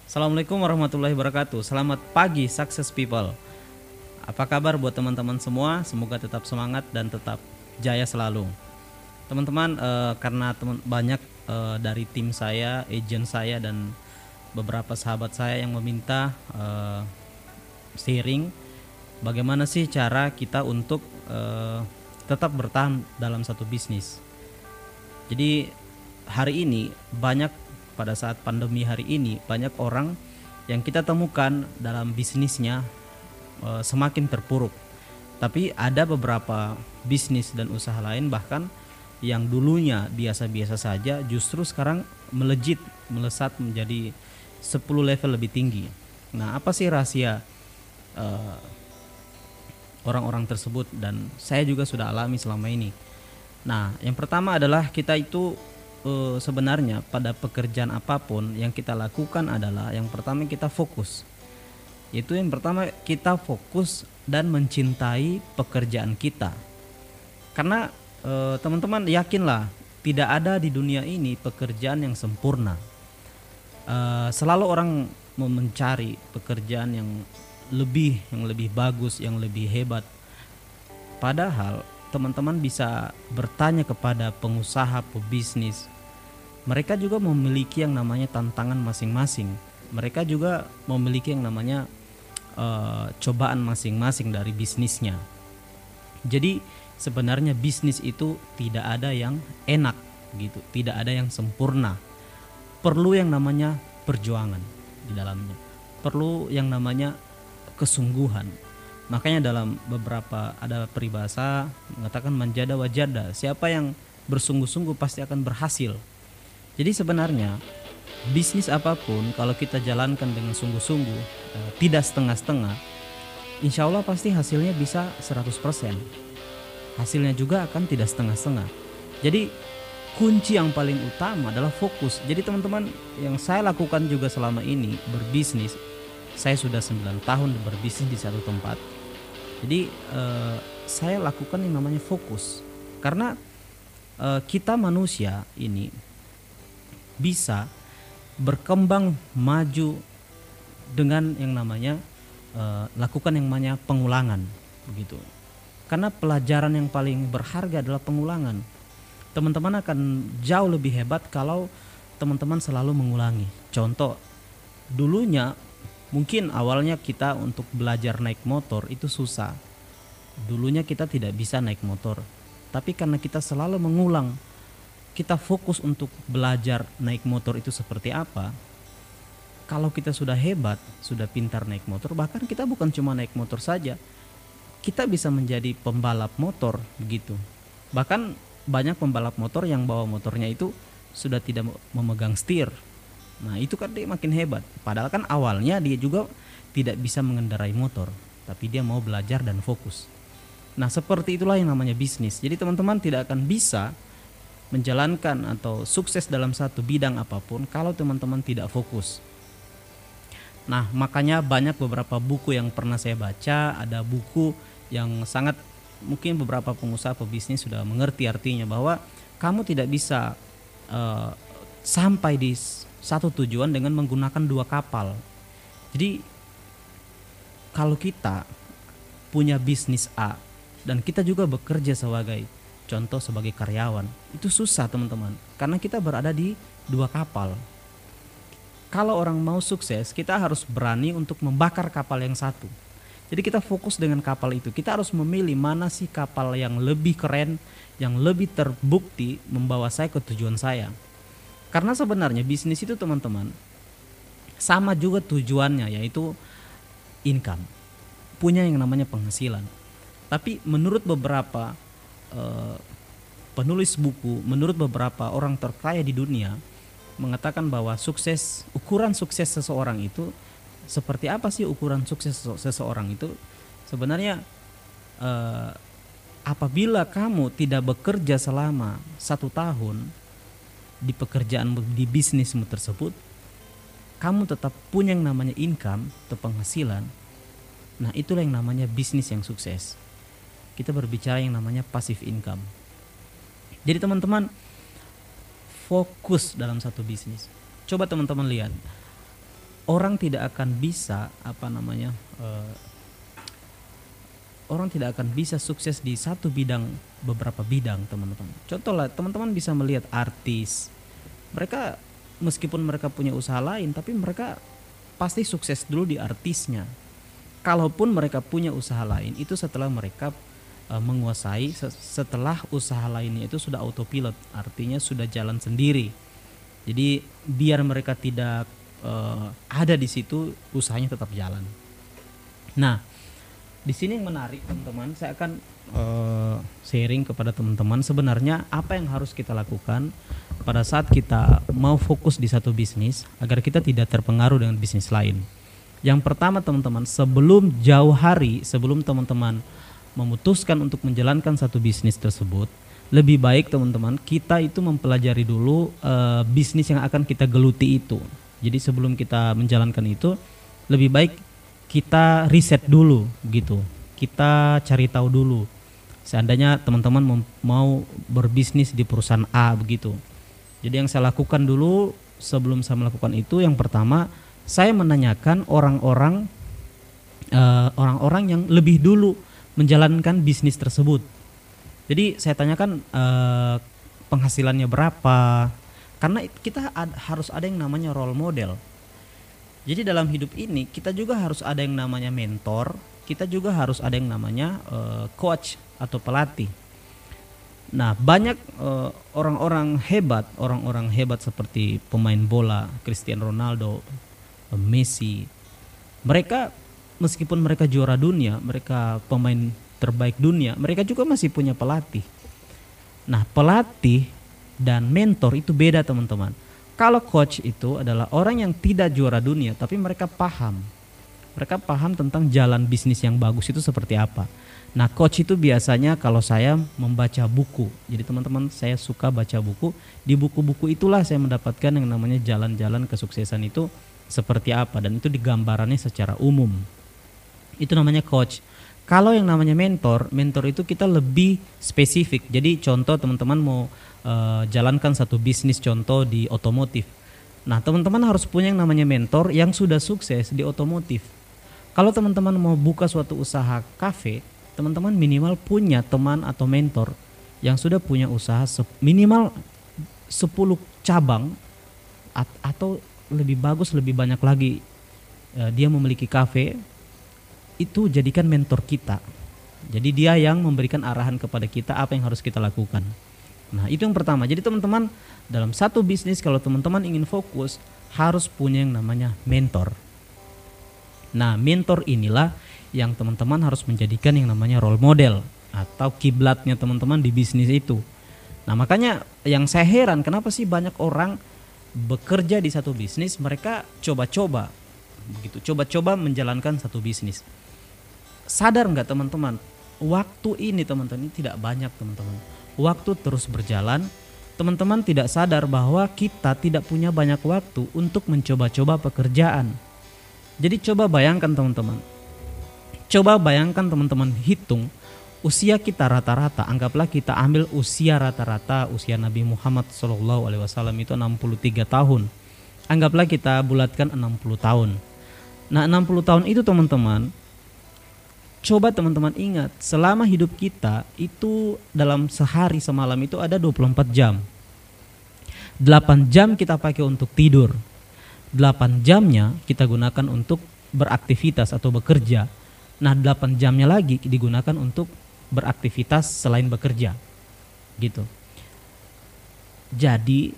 Assalamualaikum warahmatullahi wabarakatuh. Selamat pagi success people. Apa kabar buat teman-teman semua? Semoga tetap semangat dan tetap jaya selalu. Teman-teman, karena banyak dari tim saya, agent saya dan beberapa sahabat saya yang meminta sharing bagaimana sih cara kita untuk tetap bertahan dalam satu bisnis. Jadi hari ini banyak, pada saat pandemi hari ini banyak orang yang kita temukan dalam bisnisnya semakin terpuruk. Tapi ada beberapa bisnis dan usaha lain bahkan yang dulunya biasa-biasa saja justru sekarang melesat menjadi 10 level lebih tinggi. Nah, apa sih rahasia eh, orang-orang tersebut, dan saya juga sudah alami selama ini. Nah, yang pertama adalah kita itu sebenarnya pada pekerjaan apapun yang kita lakukan adalah yang pertama kita fokus. Itu yang pertama kita fokus dan mencintai pekerjaan kita. Karena teman-teman yakinlah tidak ada di dunia ini pekerjaan yang sempurna. Selalu orang mencari pekerjaan yang lebih bagus, yang lebih hebat. Padahal teman-teman bisa bertanya kepada pengusaha, pebisnis. Mereka juga memiliki yang namanya tantangan masing-masing. Mereka juga memiliki yang namanya cobaan masing-masing dari bisnisnya. Jadi sebenarnya bisnis itu tidak ada yang enak gitu, tidak ada yang sempurna. Perlu yang namanya perjuangan di dalamnya. Perlu yang namanya kesungguhan. Makanya dalam beberapa ada peribahasa mengatakan manjada wajada, siapa yang bersungguh-sungguh pasti akan berhasil. Jadi sebenarnya bisnis apapun kalau kita jalankan dengan sungguh-sungguh, tidak setengah-setengah, insya Allah pasti hasilnya bisa 100%. Hasilnya juga akan tidak setengah-setengah. Jadi kunci yang paling utama adalah fokus. Jadi teman-teman, yang saya lakukan juga selama ini berbisnis, saya sudah 9 tahun berbisnis di satu tempat. Jadi saya lakukan yang namanya fokus. Karena kita manusia ini bisa berkembang maju dengan yang namanya lakukan yang namanya pengulangan begitu. Karena pelajaran yang paling berharga adalah pengulangan. Teman-teman akan jauh lebih hebat kalau teman-teman selalu mengulangi. Contoh, dulunya mungkin awalnya kita untuk belajar naik motor itu susah. Dulunya kita tidak bisa naik motor. Tapi karena kita selalu mengulang, kita fokus untuk belajar naik motor itu seperti apa. Kalau kita sudah hebat, sudah pintar naik motor, bahkan kita bukan cuma naik motor saja, kita bisa menjadi pembalap motor begitu. Bahkan banyak pembalap motor yang bawa motornya itu sudah tidak memegang setir. Nah, itu kan dia makin hebat. Padahal kan awalnya dia juga tidak bisa mengendarai motor, tapi dia mau belajar dan fokus. Nah, seperti itulah yang namanya bisnis. Jadi teman-teman tidak akan bisa menjalankan atau sukses dalam satu bidang apapun kalau teman-teman tidak fokus. Nah, makanya banyak beberapa buku yang pernah saya baca, ada buku yang sangat mungkin beberapa pengusaha pebisnis sudah mengerti artinya, bahwa kamu tidak bisa sampai di satu tujuan dengan menggunakan dua kapal. Jadi kalau kita punya bisnis A dan kita juga bekerja sebagai contoh sebagai karyawan, itu susah teman-teman, karena kita berada di dua kapal. Kalau orang mau sukses, kita harus berani untuk membakar kapal yang satu. Jadi kita fokus dengan kapal itu. Kita harus memilih mana sih kapal yang lebih keren, yang lebih terbukti membawa saya ke tujuan saya. Karena sebenarnya bisnis itu teman-teman sama juga tujuannya, yaitu income, punya yang namanya penghasilan. Tapi menurut beberapa penulis buku, menurut beberapa orang terkaya di dunia, mengatakan bahwa ukuran sukses seseorang itu seperti apa sih? Ukuran sukses seseorang itu sebenarnya apabila kamu tidak bekerja selama 1 tahun di pekerjaan, di bisnismu tersebut, kamu tetap punya yang namanya income atau penghasilan. Nah, itulah yang namanya bisnis yang sukses. Kita berbicara yang namanya passive income. Jadi teman-teman, fokus dalam satu bisnis. Coba teman-teman lihat, orang tidak akan bisa orang tidak akan bisa sukses di satu bidang, beberapa bidang, teman-teman. Contoh lah, teman-teman bisa melihat artis, mereka meskipun mereka punya usaha lain, tapi mereka pasti sukses dulu di artisnya. Kalaupun mereka punya usaha lain, itu setelah mereka menguasai, setelah usaha lainnya itu sudah autopilot, artinya sudah jalan sendiri. Jadi biar mereka tidak ada di situ, usahanya tetap jalan. Nah, di sini yang menarik, teman-teman, saya akan sharing kepada teman-teman sebenarnya apa yang harus kita lakukan pada saat kita mau fokus di satu bisnis agar kita tidak terpengaruh dengan bisnis lain. Yang pertama, teman-teman, sebelum jauh hari, sebelum teman-teman memutuskan untuk menjalankan satu bisnis tersebut, lebih baik teman-teman kita itu mempelajari dulu bisnis yang akan kita geluti itu. Jadi sebelum kita menjalankan itu, lebih baik kita riset dulu gitu. Kita cari tahu dulu. Seandainya teman-teman mau berbisnis di perusahaan A begitu. Jadi yang saya lakukan dulu sebelum saya melakukan itu, yang pertama saya menanyakan orang-orang yang lebih dulu menjalankan bisnis tersebut. Jadi saya tanyakan penghasilannya berapa. Karena kita harus ada yang namanya role model. Jadi dalam hidup ini kita juga harus ada yang namanya mentor, kita juga harus ada yang namanya coach atau pelatih. Nah, banyak orang-orang hebat seperti pemain bola, Cristiano Ronaldo, Messi. Mereka meskipun mereka juara dunia, mereka pemain terbaik dunia, mereka juga masih punya pelatih. Nah, pelatih dan mentor itu beda, teman-teman. Kalau coach itu adalah orang yang tidak juara dunia, tapi mereka paham. Mereka paham tentang jalan bisnis yang bagus itu seperti apa. Nah, coach itu biasanya kalau saya membaca buku. Jadi teman-teman, saya suka baca buku. Di buku-buku itulah saya mendapatkan yang namanya jalan-jalan kesuksesan itu seperti apa. Dan itu digambarannya secara umum. Itu namanya coach. Kalau yang namanya mentor itu kita lebih spesifik. Jadi contoh teman-teman mau jalankan satu bisnis, contoh di otomotif. Nah, teman-teman harus punya yang namanya mentor yang sudah sukses di otomotif. Kalau teman-teman mau buka suatu usaha kafe, teman-teman minimal punya teman atau mentor yang sudah punya usaha minimal 10 cabang atau lebih bagus, lebih banyak lagi dia memiliki kafe. Itu jadikan mentor kita. Jadi dia yang memberikan arahan kepada kita apa yang harus kita lakukan. Nah, itu yang pertama. Jadi teman-teman, dalam satu bisnis kalau teman-teman ingin fokus, harus punya yang namanya mentor. Nah, mentor inilah yang teman-teman harus menjadikan yang namanya role model atau kiblatnya teman-teman di bisnis itu. Nah, makanya yang saya heran kenapa sih banyak orang bekerja di satu bisnis, mereka coba-coba menjalankan satu bisnis. Sadar nggak teman-teman? Waktu ini teman-teman ini tidak banyak, teman-teman. Waktu terus berjalan, teman-teman tidak sadar bahwa kita tidak punya banyak waktu untuk mencoba-coba pekerjaan. Jadi coba bayangkan teman-teman. Coba bayangkan teman-teman hitung usia kita rata-rata, anggaplah kita ambil usia rata-rata usia Nabi Muhammad SAW itu 63 tahun. Anggaplah kita bulatkan 60 tahun. Nah, 60 tahun itu teman-teman, coba teman-teman ingat, selama hidup kita itu dalam sehari semalam itu ada 24 jam. 8 jam kita pakai untuk tidur. 8 jamnya kita gunakan untuk beraktivitas atau bekerja. Nah, 8 jamnya lagi digunakan untuk beraktivitas selain bekerja. Gitu. Jadi,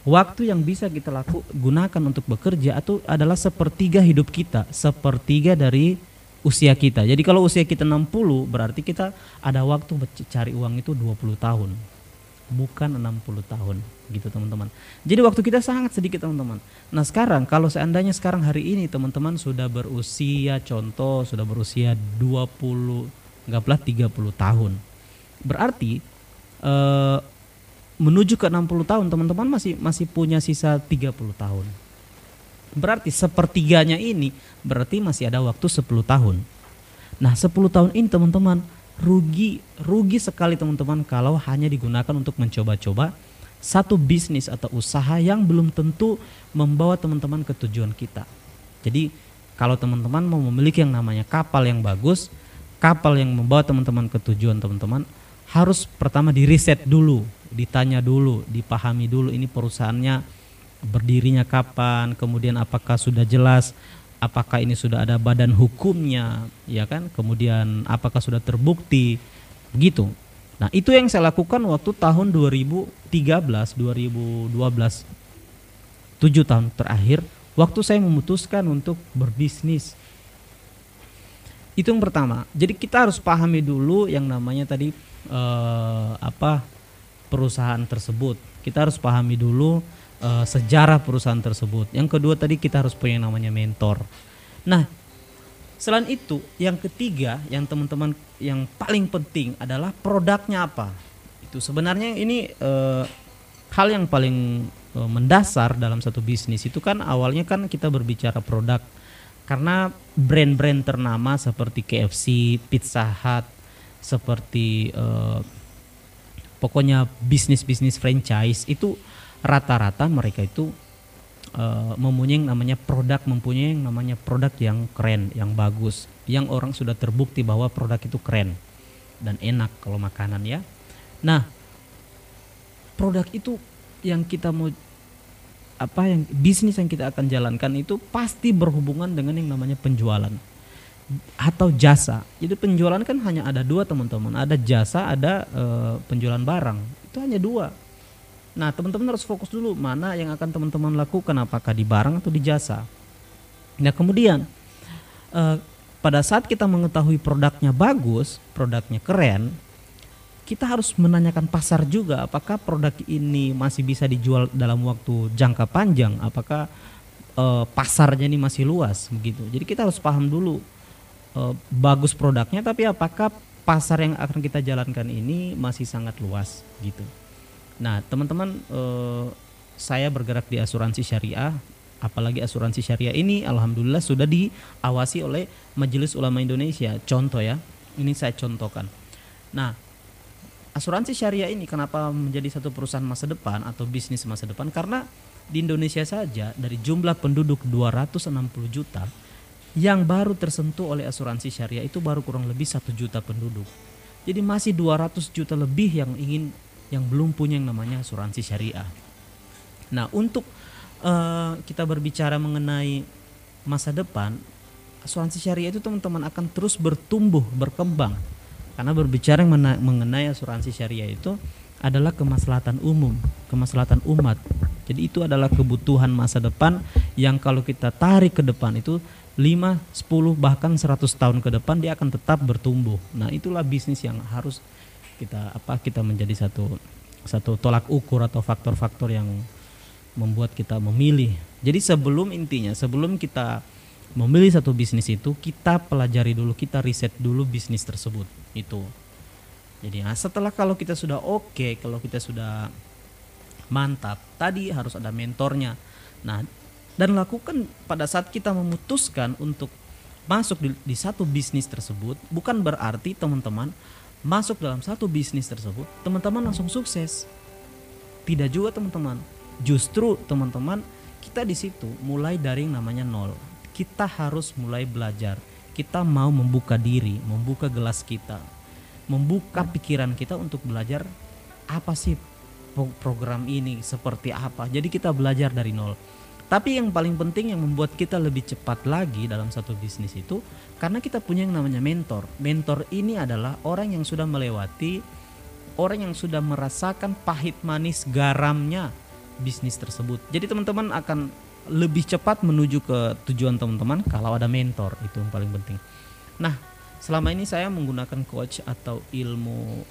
waktu yang bisa kita gunakan untuk bekerja itu adalah sepertiga hidup kita, sepertiga dari usia kita. Jadi kalau usia kita 60 berarti kita ada waktu cari uang itu 20 tahun. Bukan 60 tahun gitu teman-teman. Jadi waktu kita sangat sedikit teman-teman. Nah, sekarang kalau seandainya sekarang hari ini teman-teman sudah berusia, contoh sudah berusia 20, anggaplah 30 tahun. Berarti menuju ke 60 tahun teman-teman masih punya sisa 30 tahun. Berarti sepertiganya ini berarti masih ada waktu 10 tahun. Nah, 10 tahun ini teman-teman rugi sekali teman-teman kalau hanya digunakan untuk mencoba-coba satu bisnis atau usaha yang belum tentu membawa teman-teman ke tujuan kita. Jadi kalau teman-teman mau memiliki yang namanya kapal yang bagus, kapal yang membawa teman-teman ke tujuan teman-teman, harus pertama diriset dulu, ditanya dulu, dipahami dulu ini perusahaannya berdirinya kapan, kemudian apakah sudah jelas, apakah ini sudah ada badan hukumnya, ya kan? Kemudian apakah sudah terbukti, gitu. Nah, itu yang saya lakukan waktu tahun 2013, 2012, 7 tahun terakhir, waktu saya memutuskan untuk berbisnis. Itu yang pertama. Jadi kita harus pahami dulu yang namanya tadi perusahaan tersebut. Kita harus pahami dulu sejarah perusahaan tersebut. Yang kedua tadi kita harus punya yang namanya mentor. Nah, selain itu yang ketiga yang teman-teman yang paling penting adalah produknya apa. Itu sebenarnya ini hal yang paling mendasar dalam satu bisnis. Itu kan awalnya kan kita berbicara produk, karena brand-brand ternama seperti KFC, Pizza Hut, seperti pokoknya bisnis-bisnis franchise itu rata-rata mereka itu mempunyai yang namanya produk yang keren, yang bagus, yang orang sudah terbukti bahwa produk itu keren dan enak kalau makanan ya. Nah, produk itu yang kita mau yang bisnis yang kita akan jalankan itu pasti berhubungan dengan yang namanya penjualan atau jasa. Jadi penjualan kan hanya ada dua teman-teman, ada jasa, ada penjualan barang. Itu hanya dua. Nah, teman-teman harus fokus dulu mana yang akan teman-teman lakukan, apakah di barang atau di jasa. Nah, kemudian pada saat kita mengetahui produknya bagus, produknya keren, kita harus menanyakan pasar juga, apakah produk ini masih bisa dijual dalam waktu jangka panjang, apakah pasarnya ini masih luas begitu. Jadi kita harus paham dulu bagus produknya, tapi apakah pasar yang akan kita jalankan ini masih sangat luas gitu. Nah, teman-teman, saya bergerak di asuransi syariah, apalagi asuransi syariah ini alhamdulillah sudah diawasi oleh Majelis Ulama Indonesia. Contoh ya, ini saya contohkan. Nah, asuransi syariah ini kenapa menjadi satu perusahaan masa depan atau bisnis masa depan? Karena di Indonesia saja dari jumlah penduduk 260 juta yang baru tersentuh oleh asuransi syariah itu baru kurang lebih 1 juta penduduk. Jadi masih 200 juta lebih yang belum punya yang namanya asuransi syariah. Nah, untuk kita berbicara mengenai masa depan, asuransi syariah itu teman-teman akan terus bertumbuh, berkembang. Karena berbicara mengenai asuransi syariah itu adalah kemaslahatan umum, kemaslahatan umat. Jadi itu adalah kebutuhan masa depan yang kalau kita tarik ke depan itu 5, 10 bahkan 100 tahun ke depan dia akan tetap bertumbuh. Nah, itulah bisnis yang harus kita menjadi satu tolak ukur atau faktor-faktor yang membuat kita memilih. Jadi sebelum kita memilih satu bisnis itu, kita pelajari dulu, kita riset dulu bisnis tersebut itu. Jadi setelah kalau kita sudah oke, kalau kita sudah mantap, tadi harus ada mentornya. Nah, dan lakukan pada saat kita memutuskan untuk masuk di satu bisnis tersebut, bukan berarti teman-teman masuk dalam satu bisnis tersebut teman-teman langsung sukses. Tidak juga teman-teman. Justru teman-teman, kita di situ mulai dari yang namanya nol. Kita harus mulai belajar. Kita mau membuka diri, membuka gelas kita, membuka pikiran kita untuk belajar apa sih program ini, seperti apa. Jadi kita belajar dari nol. Tapi yang paling penting yang membuat kita lebih cepat lagi dalam satu bisnis itu karena kita punya yang namanya mentor. Mentor ini adalah orang yang sudah melewati, orang yang sudah merasakan pahit manis garamnya bisnis tersebut. Jadi teman-teman akan lebih cepat menuju ke tujuan teman-teman kalau ada mentor, itu yang paling penting. Nah, selama ini saya menggunakan coach atau ilmu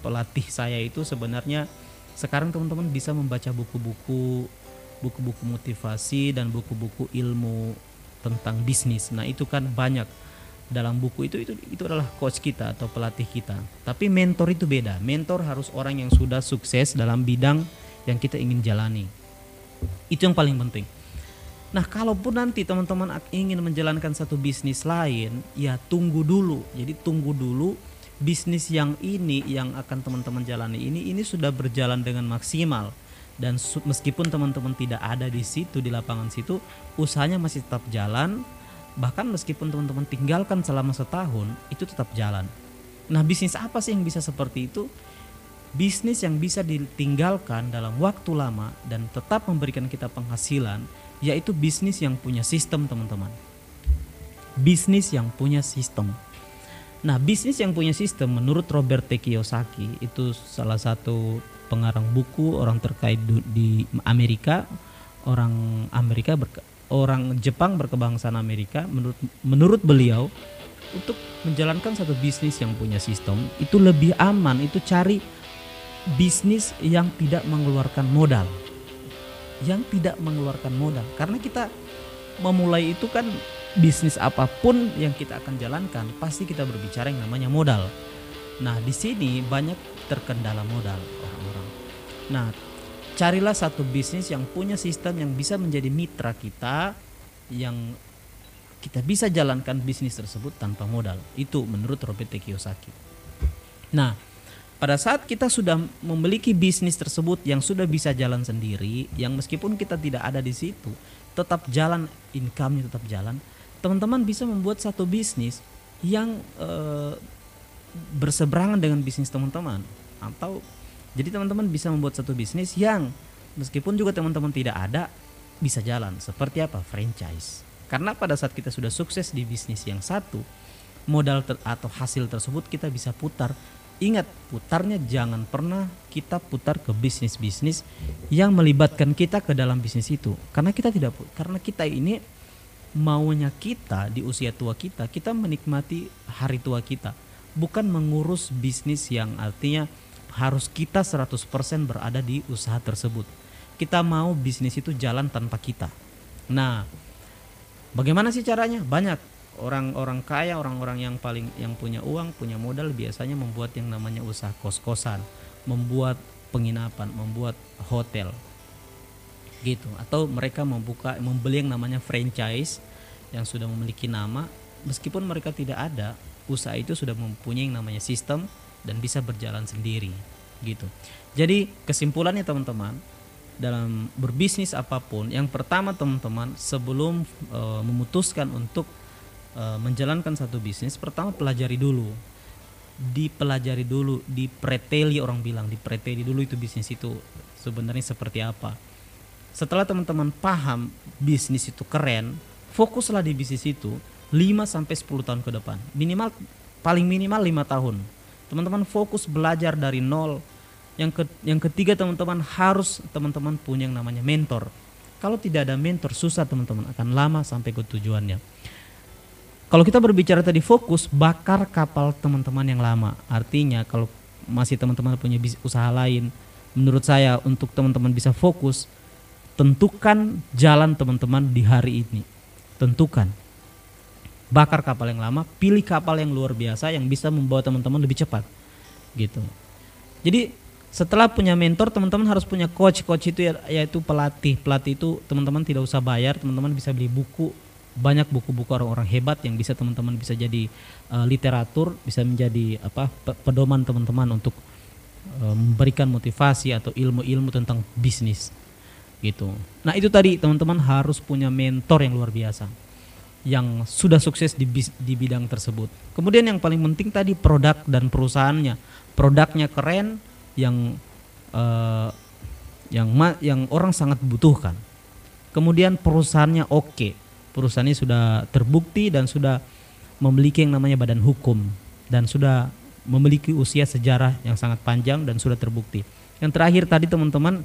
pelatih saya itu sebenarnya sekarang teman-teman bisa membaca buku-buku motivasi dan buku-buku ilmu tentang bisnis. Nah, itu kan banyak dalam buku itu adalah coach kita atau pelatih kita. Tapi mentor itu beda. Mentor harus orang yang sudah sukses dalam bidang yang kita ingin jalani. Itu yang paling penting. Nah, kalaupun nanti teman-teman ingin menjalankan satu bisnis lain, ya tunggu dulu. Jadi tunggu dulu bisnis yang ini yang akan teman-teman jalani ini sudah berjalan dengan maksimal. dan meskipun teman-teman tidak ada di situ, di lapangan situ, usahanya masih tetap jalan. Bahkan meskipun teman-teman tinggalkan selama setahun, itu tetap jalan. Nah, bisnis apa sih yang bisa seperti itu? Bisnis yang bisa ditinggalkan dalam waktu lama dan tetap memberikan kita penghasilan, yaitu bisnis yang punya sistem, teman-teman. Bisnis yang punya sistem. Nah, bisnis yang punya sistem menurut Robert T. Kiyosaki, itu salah satu pengarang buku, orang terkait di Amerika, orang Jepang berkebangsaan Amerika. Menurut beliau, untuk menjalankan satu bisnis yang punya sistem itu lebih aman, itu cari bisnis yang tidak mengeluarkan modal. Karena kita memulai itu kan, bisnis apapun yang kita akan jalankan pasti kita berbicara yang namanya modal. Nah, di sini banyak terkendala modal orang-orang. Nah, carilah satu bisnis yang punya sistem yang bisa menjadi mitra kita, yang kita bisa jalankan bisnis tersebut tanpa modal. Itu menurut Robert T. Kiyosaki. Nah, pada saat kita sudah memiliki bisnis tersebut yang sudah bisa jalan sendiri, yang meskipun kita tidak ada di situ, tetap jalan, income-nya tetap jalan, teman-teman bisa membuat satu bisnis yang berseberangan dengan bisnis teman-teman. Atau jadi teman-teman bisa membuat satu bisnis yang meskipun juga teman-teman tidak ada, bisa jalan. Seperti apa? Franchise. Karena pada saat kita sudah sukses di bisnis yang satu, modal atau hasil tersebut kita bisa putar. Ingat, putarnya jangan pernah kita putar ke bisnis-bisnis yang melibatkan kita ke dalam bisnis itu. Karena kita ini maunya kita di usia tua kita menikmati hari tua kita, bukan mengurus bisnis yang artinya harus kita 100% berada di usaha tersebut. Kita mau bisnis itu jalan tanpa kita. Nah, bagaimana sih caranya? Banyak orang-orang kaya, orang-orang yang punya uang, punya modal, biasanya membuat yang namanya usaha kos-kosan, membuat penginapan, membuat hotel gitu, atau mereka membeli yang namanya franchise yang sudah memiliki nama, meskipun mereka tidak ada, usaha itu sudah mempunyai yang namanya sistem dan bisa berjalan sendiri gitu. Jadi kesimpulannya teman-teman, dalam berbisnis apapun, yang pertama teman-teman sebelum memutuskan untuk menjalankan satu bisnis, pertama pelajari dulu, dipreteli, orang bilang dipreteli dulu itu bisnis itu sebenarnya seperti apa. Setelah teman-teman paham bisnis itu keren, fokuslah di bisnis itu 5-10 tahun ke depan. Paling minimal 5 tahun. Teman-teman fokus belajar dari nol. Yang ketiga teman-teman harus punya yang namanya mentor. Kalau tidak ada mentor, susah teman-teman, akan lama sampai ke tujuannya. Kalau kita berbicara tadi fokus, bakar kapal teman-teman yang lama. Artinya kalau masih teman-teman punya usaha lain, menurut saya untuk teman-teman bisa fokus, tentukan jalan teman-teman di hari ini. Tentukan. Bakar kapal yang lama, pilih kapal yang luar biasa yang bisa membawa teman-teman lebih cepat. Gitu. Jadi setelah punya mentor, teman-teman harus punya coach. Coach itu yaitu pelatih. Pelatih itu teman-teman tidak usah bayar, teman-teman bisa beli buku. Banyak buku-buku orang-orang hebat yang bisa teman-teman bisa jadi literatur, bisa menjadi pedoman teman-teman untuk memberikan motivasi atau ilmu-ilmu tentang bisnis. Gitu. Nah, itu tadi teman-teman harus punya mentor yang luar biasa yang sudah sukses di bidang tersebut. Kemudian yang paling penting tadi produk dan perusahaannya. Produknya keren, yang orang sangat butuhkan. Kemudian perusahaannya oke. Perusahaannya sudah terbukti dan sudah memiliki yang namanya badan hukum dan sudah memiliki usia sejarah yang sangat panjang dan sudah terbukti. Yang terakhir tadi teman-teman,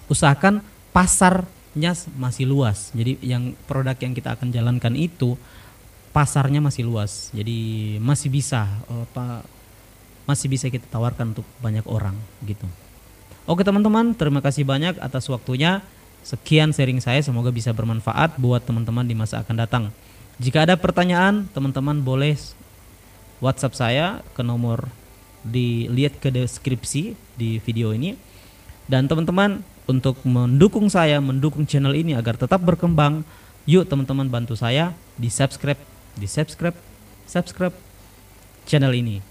usahakan pasarnya masih luas. Jadi yang produk yang kita akan jalankan itu pasarnya masih luas. Jadi masih bisa kita tawarkan untuk banyak orang gitu. Oke teman-teman, terima kasih banyak atas waktunya. Sekian sharing saya, semoga bisa bermanfaat buat teman-teman di masa akan datang. Jika ada pertanyaan, teman-teman boleh WhatsApp saya ke nomor dilihat ke deskripsi di video ini. Dan teman-teman, untuk mendukung saya, mendukung channel ini agar tetap berkembang, yuk teman-teman bantu saya di subscribe channel ini.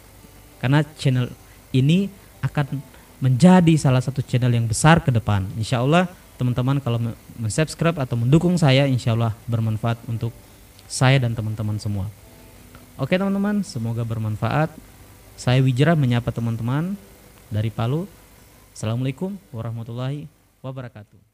Karena channel ini akan menjadi salah satu channel yang besar ke depan. Insya Allah teman-teman kalau mensubscribe atau mendukung saya, insya Allah bermanfaat untuk saya dan teman-teman semua. Oke teman-teman, semoga bermanfaat. Saya Wijra menyapa teman-teman dari Palu. Assalamualaikum warahmatullahi wabarakatuh.